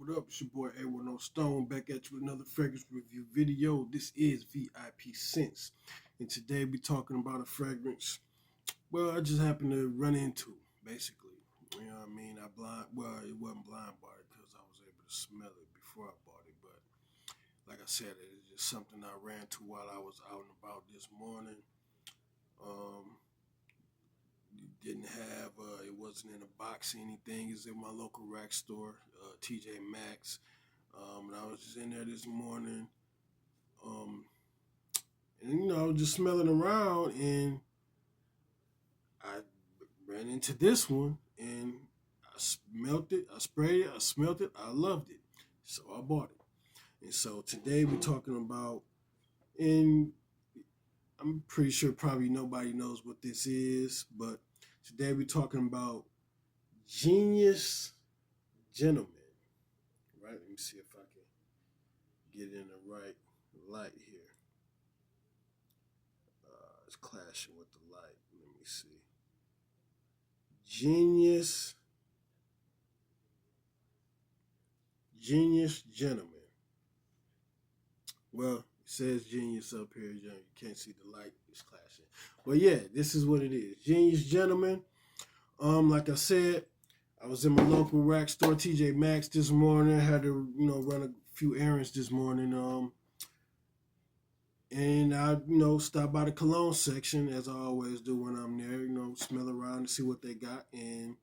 What up? It's your boy A10 Stone back at you with another fragrance review video. This is VIP Scents. And today we talking about a fragrance, well, I just happened to run into, basically. You know what I mean? It wasn't blind bought it because I was able to smell it before I bought it. But like I said, it's just something I ran to while I was out and about this morning. Um, didn't have, it wasn't in a box or anything. It's in my local rack store, TJ Maxx. And I was just in there this morning, um, and I was just smelling around, and I ran into this one, and I smelt it, I sprayed it, I smelt it, I loved it, so I bought it. And so today we're talking about, and I'm pretty sure probably nobody knows what this is, but today we're talking about Genius Gentleman. Right? Let me see if I can get in the right light here. It's clashing with the light. Let me see. Genius Gentleman. Well, it says genius up here. You can't see the light. It's clashing. But yeah, this is what it is. Genius Gentleman. Like I said, I was in my local rack store, TJ Maxx, this morning. I had to, run a few errands this morning. And I, stop by the cologne section as I always do when I'm there, smell around and see what they got. And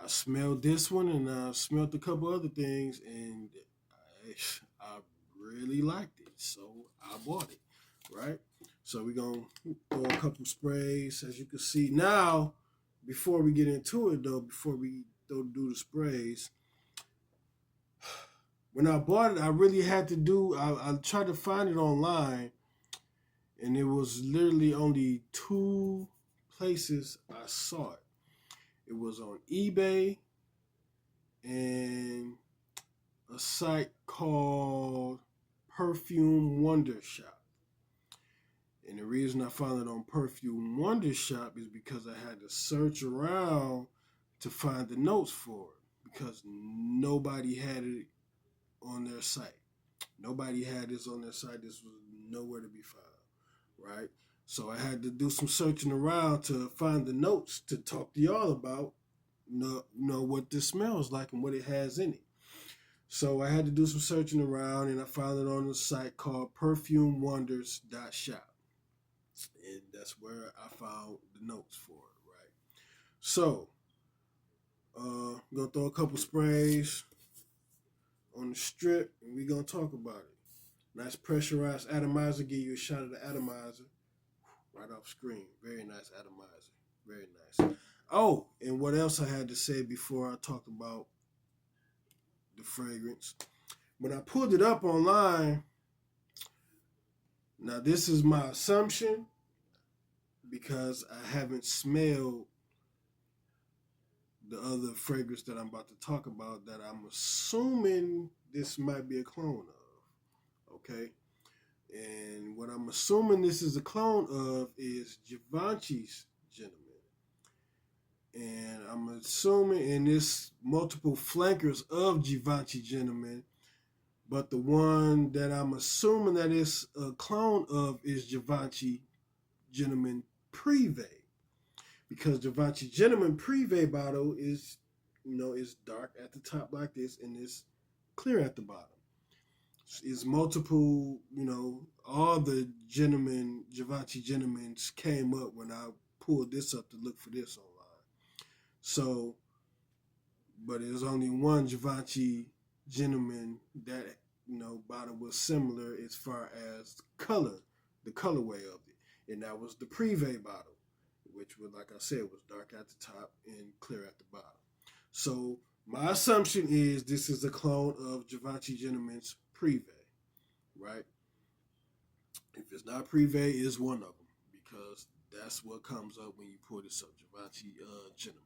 I smelled this one and I smelled a couple other things and I really liked it. So I bought it, right? So we're going to throw a couple sprays as you can see. Now, before we get into it though, before we do the sprays, when I bought it, I really had to I tried to find it online, and it was literally only two places I saw it. It was on eBay and a site called Perfume Wonder Shop. And the reason I found it on Perfume Wonder Shop is because I had to search around to find the notes for it because nobody had it on their site. Nobody had this on their site. This was nowhere to be found, right? So I had to do some searching around to find the notes to talk to y'all about, know what this smells like and what it has in it. So I had to do some searching around, and I found it on a site called perfumewonders.shop. And that's where I found the notes for it, right? So, I'm going to throw a couple sprays on the strip, and we're going to talk about it. Nice pressurized atomizer, give you a shot of the atomizer right off screen. Very nice atomizer. Very nice. Oh, and what else I had to say before I talked about the fragrance. When I pulled it up online, now this is my assumption because I haven't smelled the other fragrance that I'm about to talk about that I'm assuming this might be a clone of. Okay? And what I'm assuming this is a clone of is Givenchy's Gentleman. And I'm assuming in this multiple flankers of Givenchy Gentleman, but the one that I'm assuming that is a clone of is Givenchy Gentleman Privé. Because Givenchy Gentleman Privé bottle is, is dark at the top like this and it's clear at the bottom. It's multiple, all the Givenchy Gentlemans came up when I pulled this up to look for this online. So, but there's only one Givenchy Gentleman that, bottle was similar as far as color, the colorway of it. And that was the Privé bottle, which was, like I said, was dark at the top and clear at the bottom. So my assumption is this is a clone of Givenchy Gentleman's Privé, right? If it's not Privé, it's one of them because that's what comes up when you pull this up, Givenchy Gentleman.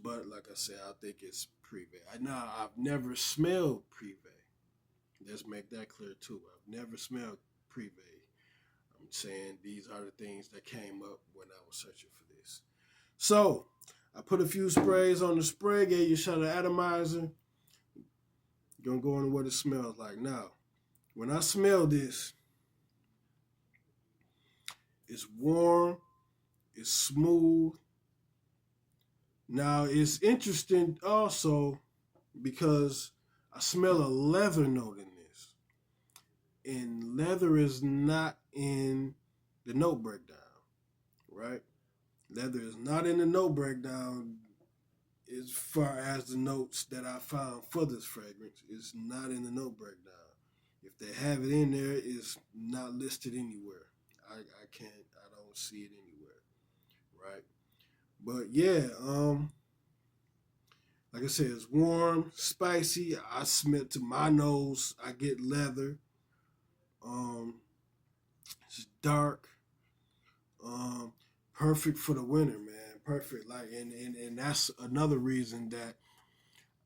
But like I said, I think it's Privé. I've never smelled Privé. Let's make that clear too. I've never smelled Privé. I'm saying these are the things that came up when I was searching for this. So I put a few sprays on the spray, gave you a shot of atomizer, Gonna go into what it smells like. Now, when I smell this, it's warm, it's smooth. Now it's interesting also because I smell a leather note in this. And leather is not in the note breakdown, right? Leather is not in the note breakdown as far as the notes that I found for this fragrance. It's not in the note breakdown. If they have it in there, it's not listed anywhere. I can't, I don't see it anywhere, right? But yeah, like I said, it's warm, spicy. I smell to my nose. I get leather. Um, it's dark. Um, Perfect for the winter, man. Perfect. Like, and that's another reason that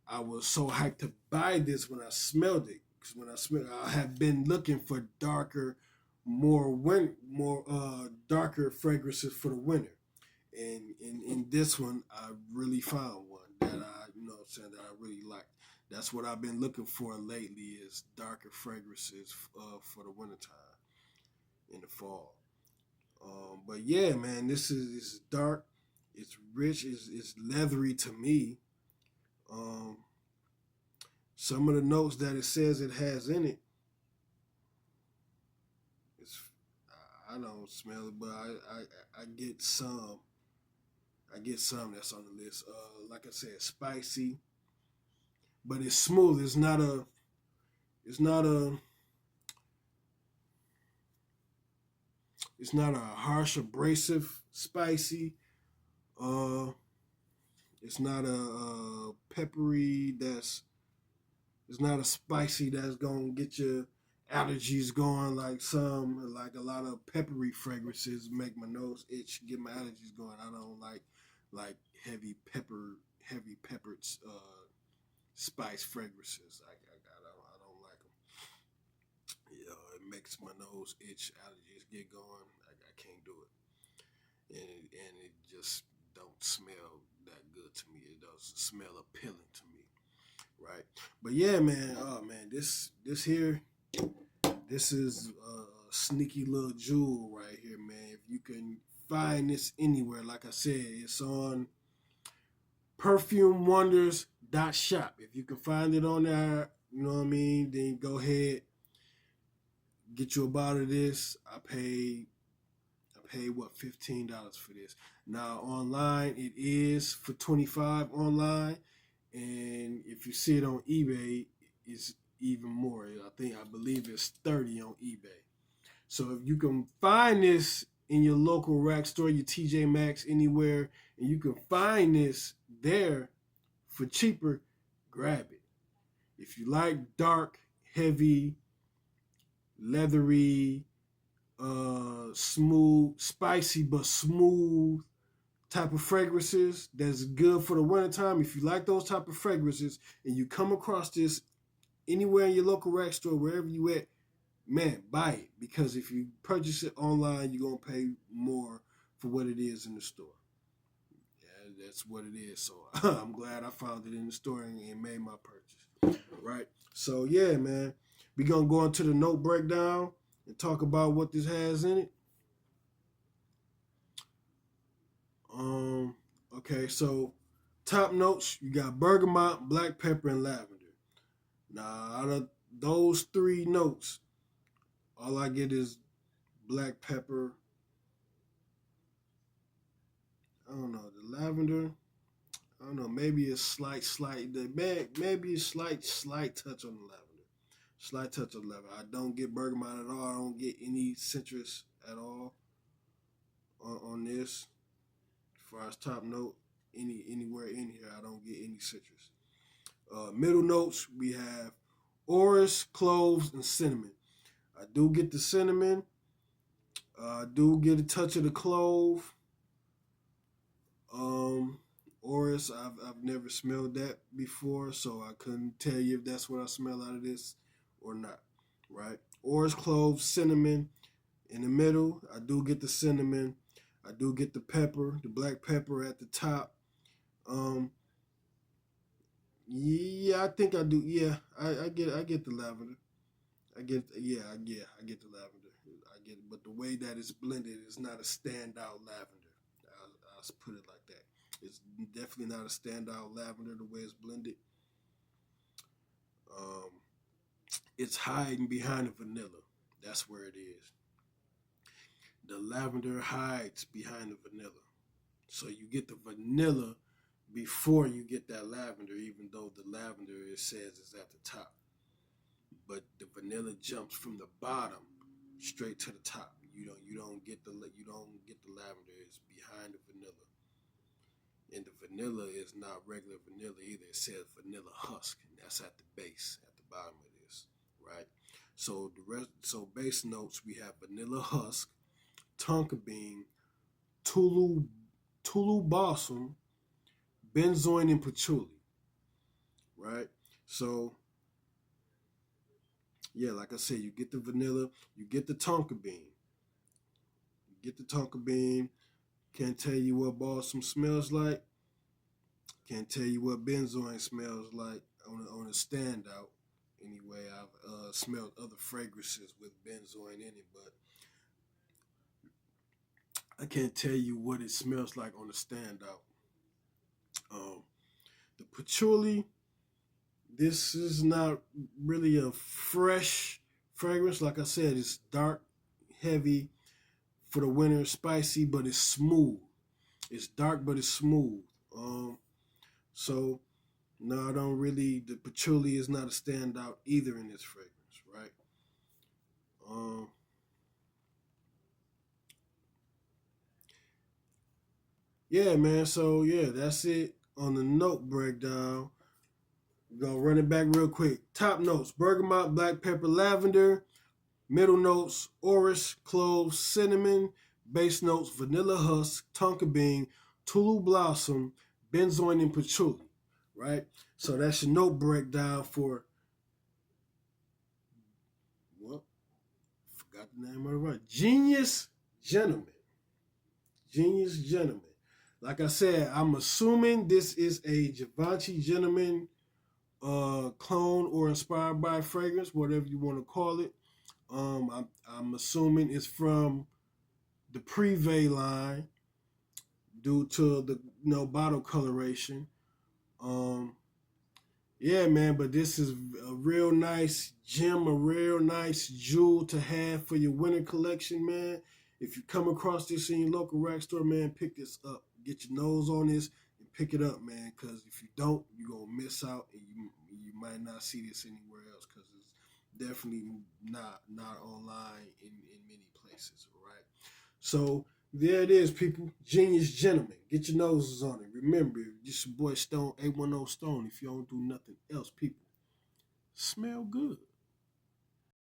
I was so hyped to buy this when I smelled it. Because when I smelled, I have been looking for darker, more darker fragrances for the winter. And in this one, I really found one that that I really liked. That's what I've been looking for lately is darker fragrances for the wintertime in the fall. But yeah, man, this is dark. It's rich. It's leathery to me. Um, some of the notes that it says it has in it, it's I don't smell it, but I get some. I get some that's on the list. Like I said, spicy, but it's smooth. It's not a. It's not a harsh, abrasive, spicy. Uh, it's not a peppery. It's not a spicy that's gonna get your allergies going like a lot of peppery fragrances make my nose itch, get my allergies going. I don't like heavy peppered spice fragrances. I don't like them. You know, it makes my nose itch, allergies get going. I can't do it, and it just don't smell that good to me. It doesn't smell appealing to me, right? But yeah, man. Oh man, this here, this is a sneaky little jewel right here, man. If you can find this anywhere, like I said, it's on perfumewonders.shop. If you can find it on there, you know what I mean, then go ahead, get you a bottle of this. I paid what, $15 for this. Now online it is for 25 online, and if you see it on eBay, it's even more. I believe it's 30 on eBay. So if you can find this in your local rack store, your TJ Maxx, anywhere, and you can find this there for cheaper, grab it. If you like dark, heavy, leathery, smooth, spicy but smooth type of fragrances that's good for the wintertime. If you like those type of fragrances and you come across this anywhere in your local rack store, wherever you at, man, buy it. Because if you purchase it online, you're gonna pay more for what it is in the store. Yeah, that's what it is. So I'm glad I found it in the store and made my purchase. Right. So yeah, man. We're gonna go into the note breakdown and talk about what this has in it. Okay, so top notes, you got bergamot, black pepper, and lavender. Now, out of those three notes, all I get is black pepper. I don't know, the lavender. I don't know, maybe a maybe a slight touch on the lavender. Slight touch on the lavender. I don't get bergamot at all. I don't get any citrus at all on this. As far as top note, anywhere in here, I don't get any citrus. Middle notes, we have orris, cloves, and cinnamon. I do get the cinnamon. I do get a touch of the clove. Orris, I've never smelled that before, so I couldn't tell you if that's what I smell out of this or not. Right? Orris, clove, cinnamon. In the middle, I do get the cinnamon. I do get the pepper, the black pepper at the top. Um, Yeah, I think I do. Yeah, I get the lavender. I get the lavender. I get it, but the way that it's blended is not a standout lavender. I'll put it like that. It's definitely not a standout lavender the way it's blended. Um, it's hiding behind the vanilla. That's where it is. The lavender hides behind the vanilla. So you get the vanilla before you get that lavender, even though the lavender it says is at the top. But the vanilla jumps from the bottom straight to the top. You don't get the lavender. It's behind the vanilla, and the vanilla is not regular vanilla either. It says vanilla husk, and that's at the base, at the bottom of this, right? So base notes we have vanilla husk, tonka bean, Tulu Tulu balsam, benzoin, and patchouli, right? So yeah, like I said, you get the vanilla, you get the tonka bean, you get the tonka bean. Can't tell you what balsam smells like. Can't tell you what benzoin smells like on a standout. Anyway, I've smelled other fragrances with benzoin in it, but I can't tell you what it smells like on a standout. Um, the patchouli, this is not really a fresh fragrance. Like I said, it's dark, heavy for the winter, spicy, but it's smooth. It's dark, but it's smooth. So no, I don't really. The patchouli is not a standout either in this fragrance, right? Um, yeah, man. So yeah, that's it on the note breakdown. We're gonna run it back real quick. Top notes: bergamot, black pepper, lavender. Middle notes: orris, cloves, cinnamon. Base notes: vanilla husk, tonka bean, Tulu blossom, benzoin, and patchouli. Right. So that's your note breakdown for what? Forgot the name of the right. Genius Gentleman. Genius Gentleman. Like I said, I'm assuming this is a Givenchy Gentleman clone or inspired by fragrance, whatever you want to call it. I'm assuming it's from the Privé line due to the bottle coloration. Um, yeah, man, but this is a real nice gem, a real nice jewel to have for your winter collection, man. If you come across this in your local rack store, man, pick this up. Get your nose on this and pick it up, man. Because if you don't, you're gonna miss out, and you might not see this anywhere else. Because it's definitely not online in many places. All right. So there it is, people. Genius Gentleman. Get your noses on it. Remember, this your boy Stone, 810 Stone. If you don't do nothing else, people, smell good.